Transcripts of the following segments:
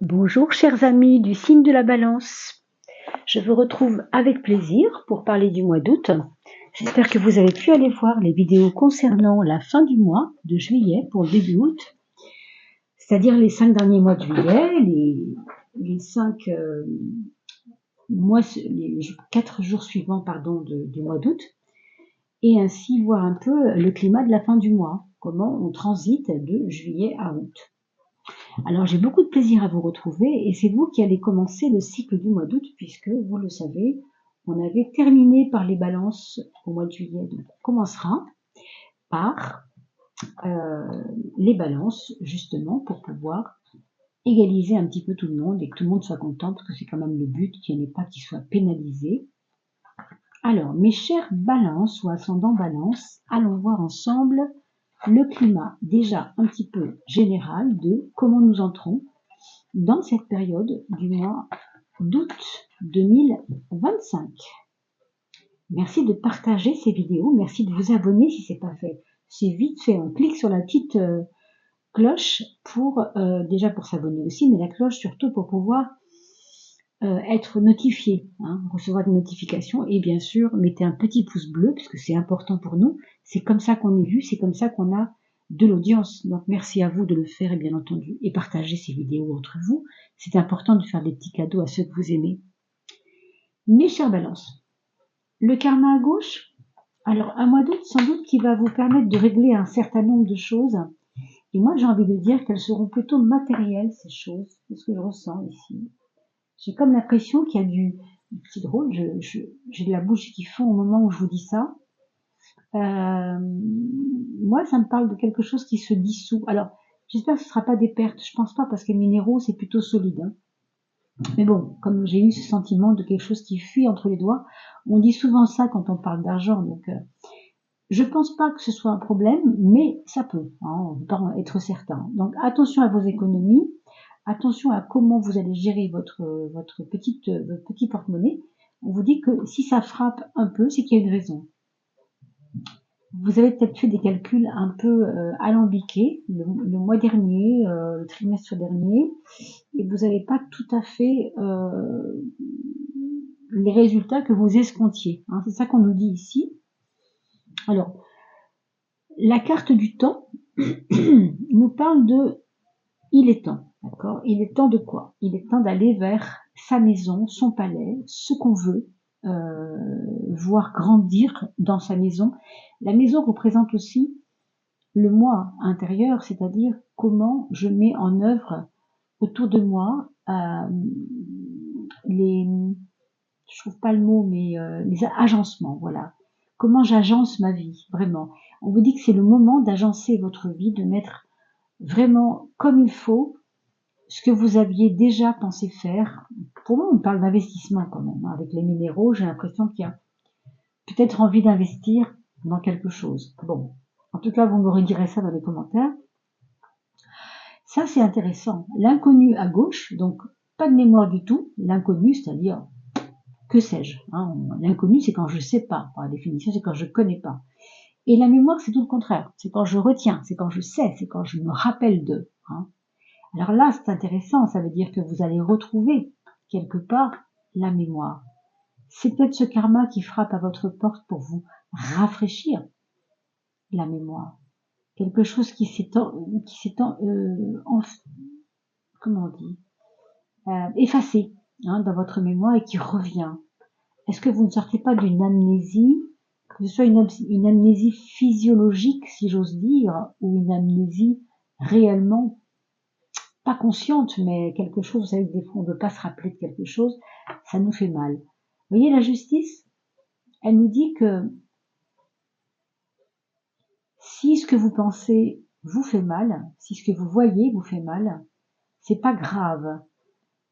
Bonjour chers amis du signe de la Balance, je vous retrouve avec plaisir pour parler du mois d'août. J'espère que vous avez pu aller voir les vidéos concernant la fin du mois de juillet pour le début août, c'est-à-dire les 5 derniers mois de juillet, les 4 jours suivants du mois d'août, et ainsi voir un peu le climat de la fin du mois, comment on transite de juillet à août. Alors j'ai beaucoup de plaisir à vous retrouver et c'est vous qui allez commencer le cycle du mois d'août puisque vous le savez, on avait terminé par les balances au mois de juillet. Donc on commencera par les balances justement pour pouvoir égaliser un petit peu tout le monde et que tout le monde soit content parce que c'est quand même le but, qu'il n'y ait pas qu'il soit pénalisé. Alors mes chers balances ou ascendants balance, allons voir ensemble le climat déjà un petit peu général de comment nous entrons dans cette période du mois d'août 2025. Merci de partager ces vidéos, merci de vous abonner si ce n'est pas fait. C'est vite fait, on clique sur la petite cloche pour déjà pour s'abonner aussi, mais la cloche surtout pour pouvoir être notifié, recevoir des notifications et bien sûr mettez un petit pouce bleu puisque c'est important pour nous, c'est comme ça qu'on est vu, c'est comme ça qu'on a de l'audience, donc merci à vous de le faire et bien entendu et partagez ces vidéos entre vous, c'est important de faire des petits cadeaux à ceux que vous aimez. Mes chers balances, le karma à gauche, alors un mois d'août sans doute qui va vous permettre de régler un certain nombre de choses et moi j'ai envie de dire qu'elles seront plutôt matérielles ces choses, c'est ce que je ressens ici. J'ai comme l'impression qu'il y a du petit drôle, j'ai de la bouche qui fond au moment où je vous dis ça. Moi, ça me parle de quelque chose qui se dissout. Alors, j'espère que ce ne sera pas des pertes. Je pense pas parce que les minéraux, c'est plutôt solide. Mais bon, comme j'ai eu ce sentiment de quelque chose qui fuit entre les doigts, on dit souvent ça quand on parle d'argent. Donc, je pense pas que ce soit un problème, mais ça peut. On peut pas être certain. Donc, attention à vos économies. Attention à comment vous allez gérer votre petit porte-monnaie. On vous dit que si ça frappe un peu, c'est qu'il y a une raison. Vous avez peut-être fait des calculs un peu alambiqués le mois dernier, le trimestre dernier, et vous n'avez pas tout à fait les résultats que vous escomptiez. C'est ça qu'on nous dit ici. Alors, la carte du temps nous parle de il est temps. D'accord ? Il est temps de quoi ? Il est temps d'aller vers sa maison, son palais, ce qu'on veut, voir grandir dans sa maison. La maison représente aussi le moi intérieur, c'est-à-dire comment je mets en œuvre autour de moi je trouve pas le mot, mais les agencements, voilà. Comment j'agence ma vie, vraiment. On vous dit que c'est le moment d'agencer votre vie, de mettre vraiment comme il faut ce que vous aviez déjà pensé faire. Pour moi, on parle d'investissement quand même. Avec les minéraux, j'ai l'impression qu'il y a peut-être envie d'investir dans quelque chose. Bon, en tout cas, vous me redirez ça dans les commentaires. Ça, c'est intéressant. L'inconnu à gauche, donc pas de mémoire du tout. L'inconnu, c'est-à-dire, que sais-je, l'inconnu, c'est quand je sais pas. Par définition, c'est quand je connais pas. Et la mémoire, c'est tout le contraire. C'est quand je retiens, c'est quand je sais, c'est quand je me rappelle d'eux. Alors là, c'est intéressant, ça veut dire que vous allez retrouver quelque part la mémoire. C'est peut-être ce karma qui frappe à votre porte pour vous rafraîchir la mémoire. Quelque chose qui s'étend, comment on dit, effacé dans votre mémoire et qui revient. Est-ce que vous ne sortez pas d'une amnésie, que ce soit une amnésie physiologique, si j'ose dire, ou une amnésie réellement pas consciente, mais quelque chose, vous savez, des fois on ne veut pas se rappeler de quelque chose, ça nous fait mal. Vous voyez, la justice, elle nous dit que si ce que vous pensez vous fait mal, si ce que vous voyez vous fait mal, c'est pas grave.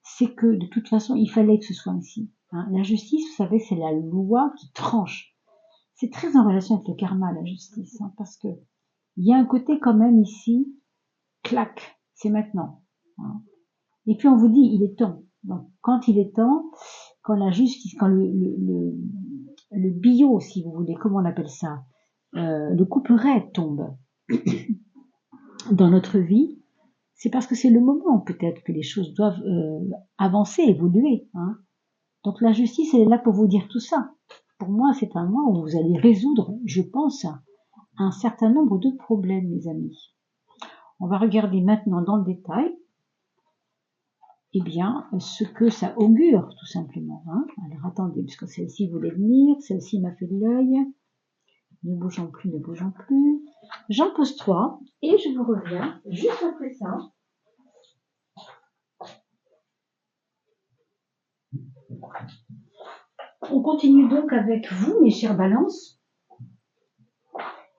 C'est que de toute façon, il fallait que ce soit ainsi. La justice, vous savez, c'est la loi qui tranche. C'est très en relation avec le karma, la justice, parce que il y a un côté quand même ici, clac, c'est maintenant. Et puis on vous dit, il est temps. Donc quand il est temps, quand la justice, quand le bio, si vous voulez, comment on appelle ça, le couperet tombe dans notre vie, c'est parce que c'est le moment peut-être que les choses doivent avancer, évoluer. Hein. Donc la justice, elle est là pour vous dire tout ça. Pour moi, c'est un mois où vous allez résoudre, je pense, un certain nombre de problèmes, mes amis. On va regarder maintenant dans le détail, eh bien, ce que ça augure, tout simplement. Hein. Alors attendez, parce que celle-ci voulait venir, celle-ci m'a fait de l'œil. Ne bougeons plus, ne bougeons plus. J'en pose 3 et je vous reviens juste après ça. On continue donc avec vous, mes chères balances.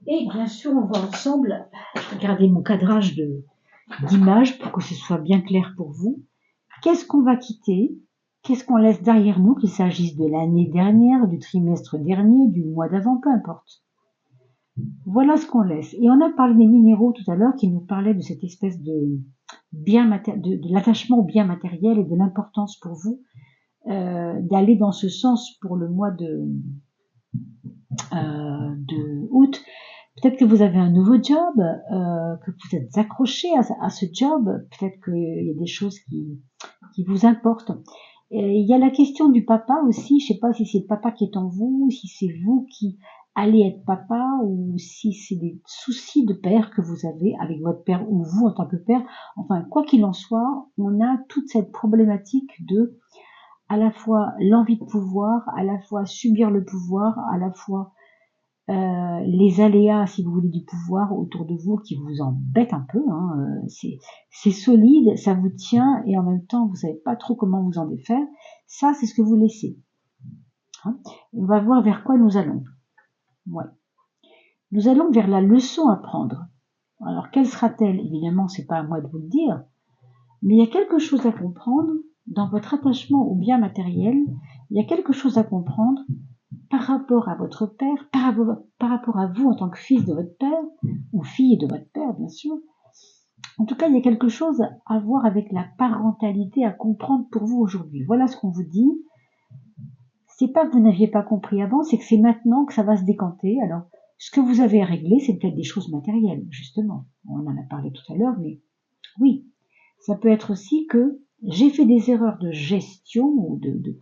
Et bien sûr, on va ensemble regarder mon cadrage d'images pour que ce soit bien clair pour vous. Qu'est-ce qu'on va quitter? Qu'est-ce qu'on laisse derrière nous, qu'il s'agisse de l'année dernière, du trimestre dernier, du mois d'avant, peu importe. Voilà ce qu'on laisse. Et on a parlé des minéraux tout à l'heure qui nous parlaient de cette espèce de l'attachement au bien matériel et de l'importance pour vous d'aller dans ce sens pour le mois de août. Peut-être que vous avez un nouveau job, que vous êtes accroché à ce job, peut-être qu'il y a des choses qui vous importent. Et il y a la question du papa aussi, je ne sais pas si c'est le papa qui est en vous, si c'est vous qui allez être papa, ou si c'est des soucis de père que vous avez avec votre père, ou vous en tant que père. Enfin, quoi qu'il en soit, on a toute cette problématique de à la fois l'envie de pouvoir, à la fois subir le pouvoir, à la fois les aléas, si vous voulez, du pouvoir autour de vous qui vous embêtent un peu. Hein, c'est solide, ça vous tient et en même temps vous savez pas trop comment vous en défaire. Ça, c'est ce que vous laissez. Hein. On va voir vers quoi nous allons. Ouais. Nous allons vers la leçon à prendre. Alors, quelle sera-t-elle? Évidemment, c'est pas à moi de vous le dire, mais il y a quelque chose à comprendre dans votre attachement au bien matériel. Il y a quelque chose à comprendre par rapport à votre père, par rapport à vous en tant que fils de votre père, ou fille de votre père, bien sûr. En tout cas, il y a quelque chose à voir avec la parentalité à comprendre pour vous aujourd'hui. Voilà ce qu'on vous dit. C'est pas que vous n'aviez pas compris avant, c'est que c'est maintenant que ça va se décanter. Alors, ce que vous avez à régler, c'est peut-être des choses matérielles, justement. On en a parlé tout à l'heure, mais oui. Ça peut être aussi que j'ai fait des erreurs de gestion ou de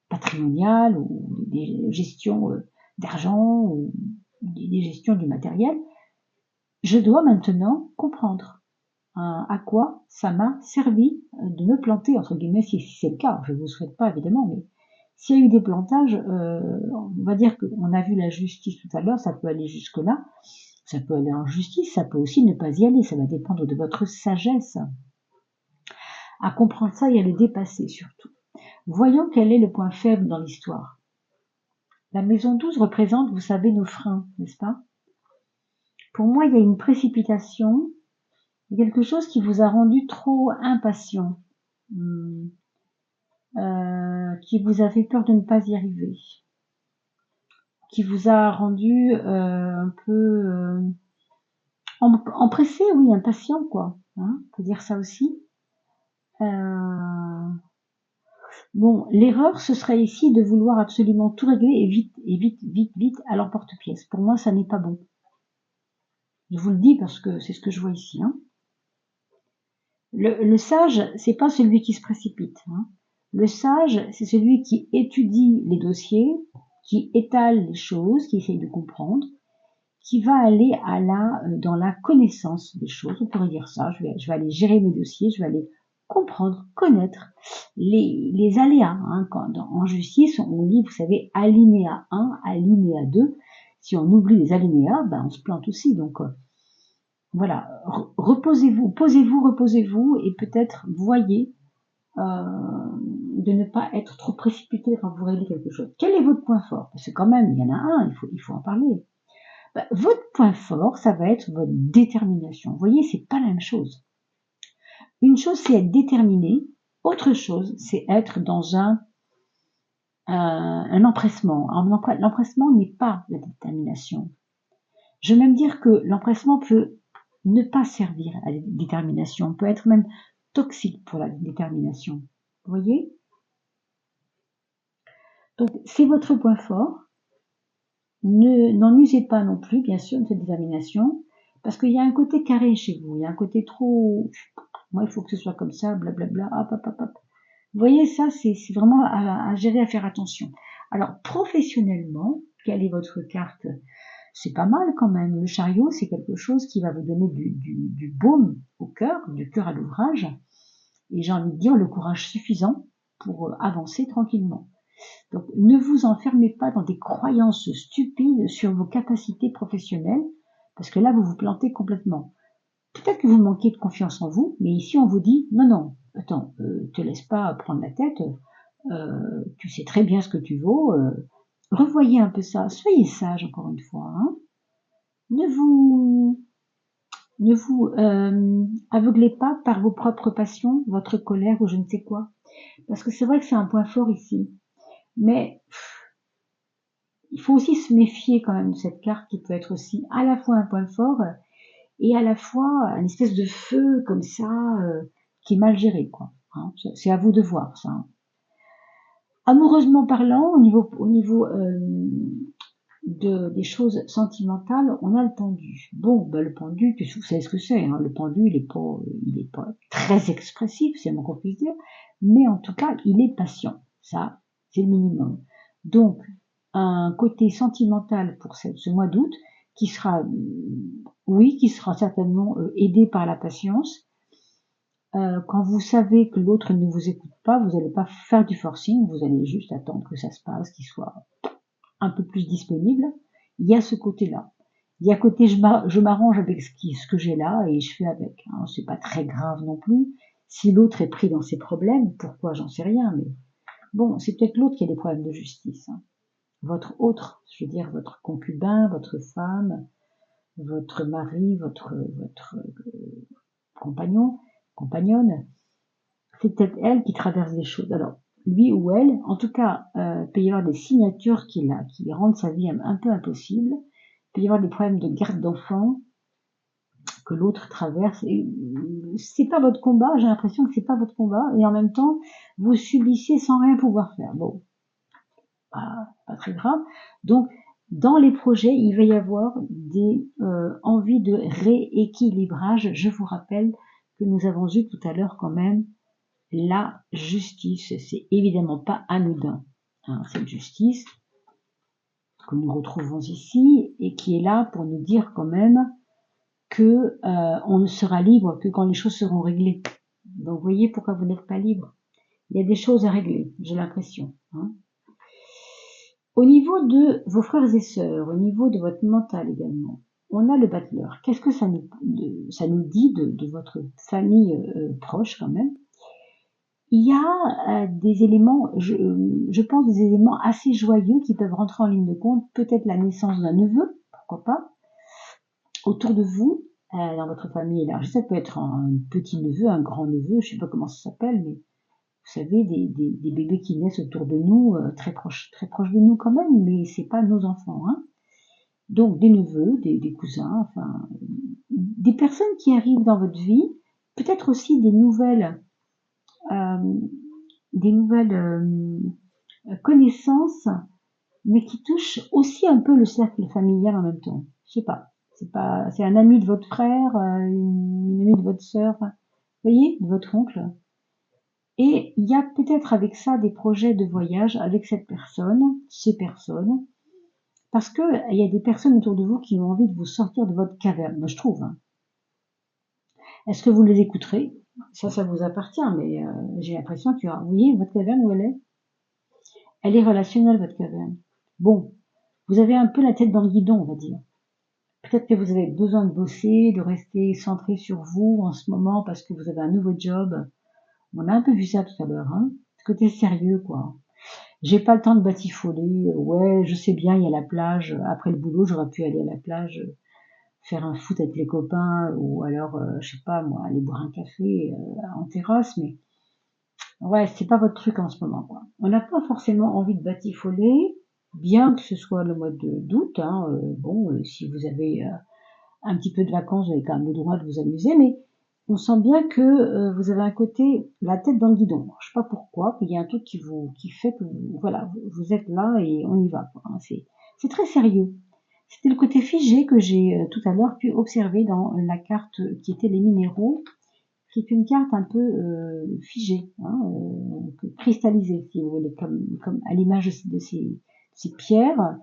patrimoniale ou des gestions d'argent ou des gestions du matériel. Je dois maintenant comprendre à quoi ça m'a servi de me planter, entre guillemets, si c'est le cas. Je ne vous souhaite pas, évidemment, mais s'il y a eu des plantages, on va dire qu'on a vu la justice tout à l'heure, ça peut aller jusque-là, ça peut aller en justice, ça peut aussi ne pas y aller, ça va dépendre de votre sagesse. À comprendre ça et à le dépasser surtout. Voyons quel est le point faible dans l'histoire. La maison 12 représente, vous savez, nos freins, n'est-ce pas? Pour moi, il y a une précipitation, quelque chose qui vous a rendu trop impatient, qui vous a fait peur de ne pas y arriver, qui vous a rendu un peu empressé, oui, impatient, quoi. Hein, on peut dire ça aussi. Bon, l'erreur, ce serait ici de vouloir absolument tout régler et vite, à l'emporte-pièce. Pour moi, ça n'est pas bon. Je vous le dis parce que c'est ce que je vois ici. Hein. Le sage, c'est pas celui qui se précipite. Hein. Le sage, c'est celui qui étudie les dossiers, qui étale les choses, qui essaye de comprendre, qui va aller dans la connaissance des choses. On pourrait dire ça. Je vais aller gérer mes dossiers, je vais aller comprendre, connaître les aléas. Hein. En justice, on lit, vous savez, alinéa 1, alinéa 2. Si on oublie les alinéas, ben on se plante aussi. Donc voilà, reposez-vous, reposez-vous et peut-être voyez de ne pas être trop précipité quand vous réglez quelque chose. Quel est votre point fort? Parce que quand même, il y en a un, il faut en parler. Ben, votre point fort, ça va être votre détermination. Vous voyez, c'est pas la même chose. Une chose, c'est être déterminé. Autre chose, c'est être dans un empressement. L'empressement n'est pas la détermination. Je vais même dire que l'empressement peut ne pas servir à la détermination, peut être même toxique pour la détermination. Vous voyez? Donc, c'est votre point fort. N'en usez pas non plus, bien sûr, de cette détermination, parce qu'il y a un côté carré chez vous, il y a un côté trop Moi, il faut que ce soit comme ça, blablabla, hop, hop, hop, hop. Vous voyez, ça, c'est vraiment à gérer, à faire attention. Alors, professionnellement, quelle est votre carte? C'est pas mal quand même. Le chariot, c'est quelque chose qui va vous donner du baume au cœur, du cœur à l'ouvrage. Et j'ai envie de dire le courage suffisant pour avancer tranquillement. Donc, ne vous enfermez pas dans des croyances stupides sur vos capacités professionnelles, parce que là, vous vous plantez complètement. Peut-être que vous manquez de confiance en vous, mais ici, on vous dit, non, non, attends, te laisse pas prendre la tête, tu sais très bien ce que tu vaux, revoyez un peu ça, soyez sage encore une fois, hein. Ne vous, ne vous aveuglez pas par vos propres passions, votre colère ou je ne sais quoi, parce que c'est vrai que c'est un point fort ici, mais il faut aussi se méfier quand même de cette carte qui peut être aussi à la fois un point fort et à la fois une espèce de feu comme ça qui est mal géré, quoi. Hein. C'est à vous de voir ça. Hein. Amoureusement parlant, au niveau des choses sentimentales, on a le pendu. Bon, ben le pendu, vous savez ce que c'est. Hein. Le pendu, il est pas très expressif, c'est mon qu'on puisse dire, mais en tout cas, il est patient. Ça, c'est le minimum. Donc, un côté sentimental pour ce mois d'août qui sera, oui, qui sera certainement aidé par la patience. Quand vous savez que l'autre ne vous écoute pas, vous n'allez pas faire du forcing, vous allez juste attendre que ça se passe, qu'il soit un peu plus disponible. Il y a ce côté-là. Il y a côté je m'arrange avec ce que j'ai là et je fais avec. Hein. C'est pas très grave non plus. Si l'autre est pris dans ses problèmes, pourquoi j'en sais rien, mais bon, c'est peut-être l'autre qui a des problèmes de justice. Hein. Votre autre, je veux dire votre concubin, votre femme, votre mari, votre compagnon, compagnonne, c'est peut-être elle qui traverse des choses. Alors, lui ou elle, en tout cas, peut y avoir des signatures qui rendent sa vie un peu impossible. Il peut y avoir des problèmes de garde d'enfants que l'autre traverse. Et c'est pas votre combat, j'ai l'impression que c'est pas votre combat, et en même temps, vous subissez sans rien pouvoir faire. Bon, pas très grave. Donc, dans les projets, il va y avoir des envies de rééquilibrage. Je vous rappelle que nous avons eu tout à l'heure quand même la justice. C'est évidemment pas anodin, hein, cette justice que nous retrouvons ici et qui est là pour nous dire quand même que on ne sera libre que quand les choses seront réglées. Donc, vous voyez pourquoi vous n'êtes pas libre. Il y a des choses à régler, j'ai l'impression. Hein. Au niveau de vos frères et sœurs, au niveau de votre mental également, on a le battleur. Qu'est-ce que ça nous dit de votre famille proche quand même? Il y a des éléments, je pense, des éléments assez joyeux qui peuvent rentrer en ligne de compte. Peut-être la naissance d'un neveu, pourquoi pas, autour de vous, dans votre famille élargie. Ça peut être un petit neveu, un grand neveu, je sais pas comment ça s'appelle, mais vous savez, des bébés qui naissent autour de nous, très proches de nous quand même, mais c'est pas nos enfants, hein. Donc des neveux, des cousins, enfin, des personnes qui arrivent dans votre vie, peut-être aussi des nouvelles connaissances, mais qui touchent aussi un peu le cercle familial en même temps. Je sais pas, c'est un ami de votre frère, une amie de votre sœur, vous voyez, de votre oncle. Et il y a peut-être avec ça des projets de voyage avec ces personnes, parce que il y a des personnes autour de vous qui ont envie de vous sortir de votre caverne, moi je trouve. Hein. Est-ce que vous les écouterez? Ça vous appartient, mais j'ai l'impression qu'il y aura, vous voyez, votre caverne où elle est? Elle est relationnelle, votre caverne. Bon, vous avez un peu la tête dans le guidon, on va dire. Peut-être que vous avez besoin de bosser, de rester centré sur vous en ce moment parce que vous avez un nouveau job. On a un peu vu ça tout à l'heure, hein. Ce côté sérieux, quoi. J'ai pas le temps de batifoler. Ouais, je sais bien, il y a la plage. Après le boulot, j'aurais pu aller à la plage, faire un foot avec les copains, ou alors, je sais pas moi, aller boire un café en terrasse, mais ouais, c'est pas votre truc en ce moment, quoi. On n'a pas forcément envie de batifoler, bien que ce soit le mois d'août, hein, bon, si vous avez un petit peu de vacances, vous avez quand même le droit de vous amuser, mais on sent bien que vous avez un côté, la tête dans le guidon. Je sais pas pourquoi, il y a un truc qui fait que voilà, vous êtes là et on y va, quoi. Hein, c'est très sérieux. C'était le côté figé que j'ai tout à l'heure pu observer dans la carte qui était les minéraux qui est une carte un peu figée, hein, cristallisée, si vous voulez, comme à l'image de ces pierres.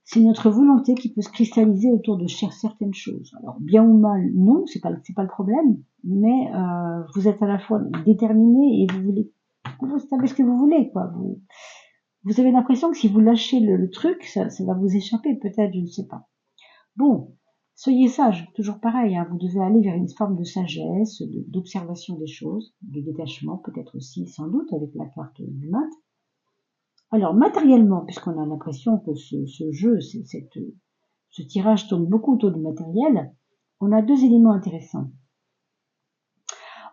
C'est notre volonté qui peut se cristalliser autour de certaines choses. Alors, bien ou mal, non, c'est pas le problème, mais vous êtes à la fois déterminé et vous savez ce que vous voulez, quoi. Vous avez l'impression que si vous lâchez le truc, ça va vous échapper, peut-être, je ne sais pas. Bon, soyez sage, toujours pareil, hein, vous devez aller vers une forme de sagesse, d'observation des choses, de détachement, peut-être aussi, sans doute, avec la carte du mat. Alors, matériellement, puisqu'on a l'impression que ce jeu, ce tirage tourne beaucoup autour du matériel, on a deux éléments intéressants.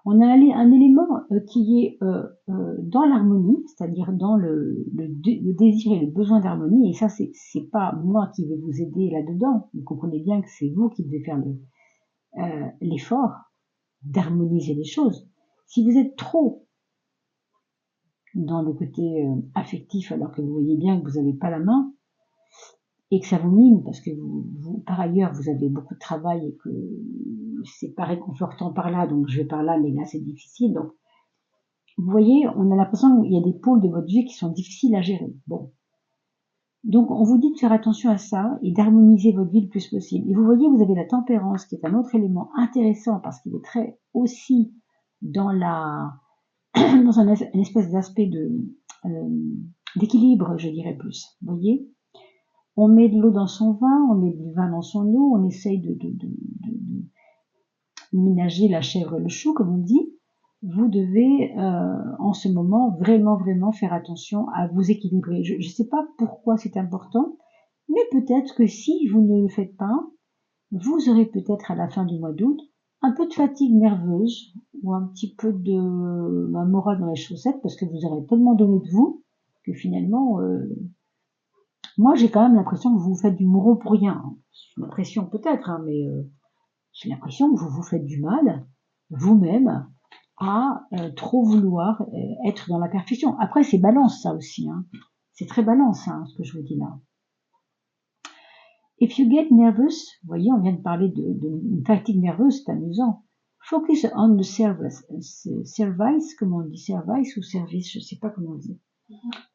On a un élément qui est dans l'harmonie, c'est-à-dire dans le désir et le besoin d'harmonie, et ça, c'est pas moi qui vais vous aider là-dedans. Vous comprenez bien que c'est vous qui devez faire l'effort d'harmoniser les choses. Si vous êtes trop dans le côté affectif, alors que vous voyez bien que vous n'avez pas la main, et que ça vous mine, parce que par ailleurs, vous avez beaucoup de travail et que c'est pas réconfortant par là, donc je vais par là, mais là, c'est difficile. Donc, vous voyez, on a l'impression qu'il y a des pôles de votre vie qui sont difficiles à gérer. Bon. Donc, on vous dit de faire attention à ça et d'harmoniser votre vie le plus possible. Et vous voyez, vous avez la tempérance, qui est un autre élément intéressant parce qu'il est très aussi dans dans un espèce d'aspect d'équilibre, je dirais plus. Vous voyez? On met de l'eau dans son vin, on met du vin dans son eau, on essaye de ménager la chèvre et le chou, comme on dit. Vous devez, en ce moment, vraiment faire attention à vous équilibrer. Je ne sais pas pourquoi c'est important, mais peut-être que si vous ne le faites pas, vous aurez peut-être à la fin du mois d'août un peu de fatigue nerveuse ou un petit peu de morale dans les chaussettes parce que vous aurez tellement donné de vous que finalement, moi j'ai quand même l'impression que vous vous faites du mouron pour rien. C'est une impression peut-être, hein, mais j'ai l'impression que vous vous faites du mal vous-même à trop vouloir être dans la perfection. Après, c'est balance ça aussi. Hein. C'est très balance hein, ce que je vous dis là. If you get nervous, vous voyez, on vient de parler d'une fatigue nerveuse, c'est amusant. Focus on the service, comment on dit, service ou service, je ne sais pas comment on dit.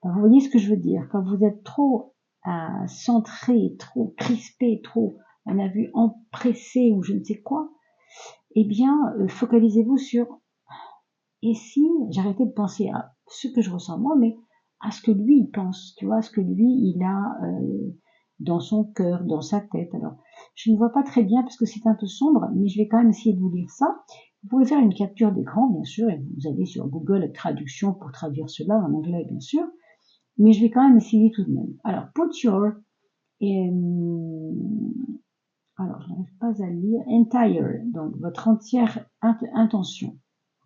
Enfin, vous voyez ce que je veux dire. Quand vous êtes trop centré, trop crispé, trop, on a vu empressé ou je ne sais quoi, eh bien, focalisez-vous sur et si j'arrêtais de penser à ce que je ressens moi, mais à ce que lui il pense, tu vois, ce que lui il a dans son cœur, dans sa tête. Alors, je ne vois pas très bien parce que c'est un peu sombre, mais je vais quand même essayer de vous lire ça. Vous pouvez faire une capture d'écran, bien sûr, et vous allez sur Google Traduction pour traduire cela en anglais, bien sûr. Mais je vais quand même essayer tout de même. Alors, put your, alors je n'arrive pas à lire, entire, donc votre entière intention,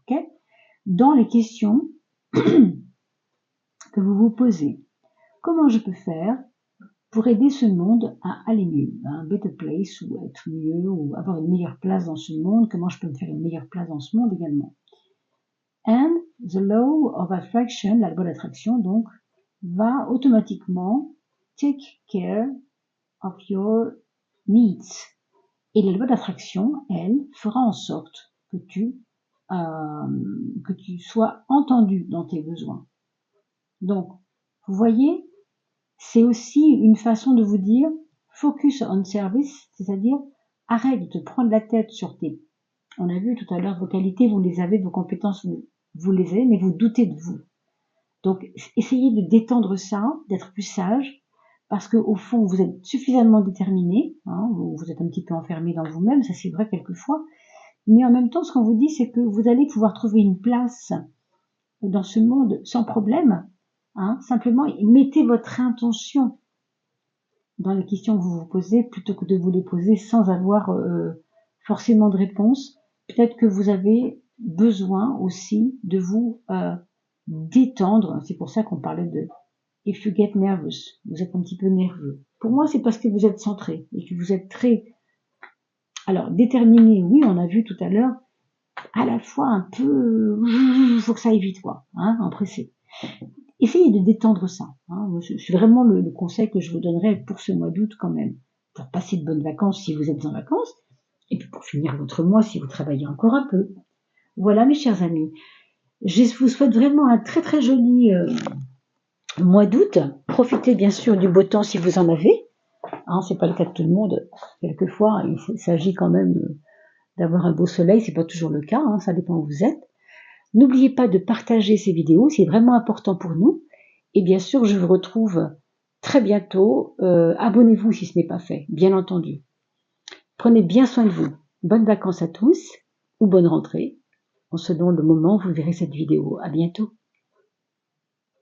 ok, dans les questions que vous vous posez. Comment je peux faire pour aider ce monde à aller mieux, un better place, ou être mieux, ou avoir une meilleure place dans ce monde, comment je peux me faire une meilleure place dans ce monde également. And the law of attraction, la loi d'attraction, donc, va automatiquement take care of your needs. Et la loi d'attraction, elle, fera en sorte que tu sois entendu dans tes besoins. Donc, vous voyez, c'est aussi une façon de vous dire focus on service, c'est-à-dire arrête de te prendre la tête sur on a vu tout à l'heure, vos qualités, vous les avez, vos compétences, vous les avez, mais vous doutez de vous. Donc, essayez de détendre ça, d'être plus sage, parce que au fond, vous êtes suffisamment déterminé, hein, vous êtes un petit peu enfermé dans vous-même, ça c'est vrai quelquefois, mais en même temps, ce qu'on vous dit, c'est que vous allez pouvoir trouver une place dans ce monde sans problème. Hein, simplement, mettez votre intention dans les questions que vous vous posez plutôt que de vous les poser sans avoir forcément de réponse. Peut-être que vous avez besoin aussi de vous détendre. C'est pour ça qu'on parlait de if you get nervous. Vous êtes un petit peu nerveux. Pour moi, c'est parce que vous êtes centré et que vous êtes très... Alors, déterminé, oui, on a vu tout à l'heure, à la fois un peu... Il faut que ça aille vite, quoi, hein, empressé. Essayez de détendre ça. Hein. C'est vraiment le conseil que je vous donnerais pour ce mois d'août quand même. Pour passer de bonnes vacances si vous êtes en vacances. Et puis pour finir votre mois si vous travaillez encore un peu. Voilà mes chers amis, je vous souhaite vraiment un très très joli mois d'août. Profitez bien sûr du beau temps si vous en avez. Hein, c'est pas le cas de tout le monde. Quelquefois, il s'agit quand même d'avoir un beau soleil. C'est pas toujours le cas. Hein, ça dépend où vous êtes. N'oubliez pas de partager ces vidéos. C'est vraiment important pour nous. Et bien sûr, je vous retrouve très bientôt. Abonnez-vous si ce n'est pas fait, bien entendu. Prenez bien soin de vous. Bonnes vacances à tous ou bonne rentrée. En selon le moment où vous verrez cette vidéo. À bientôt.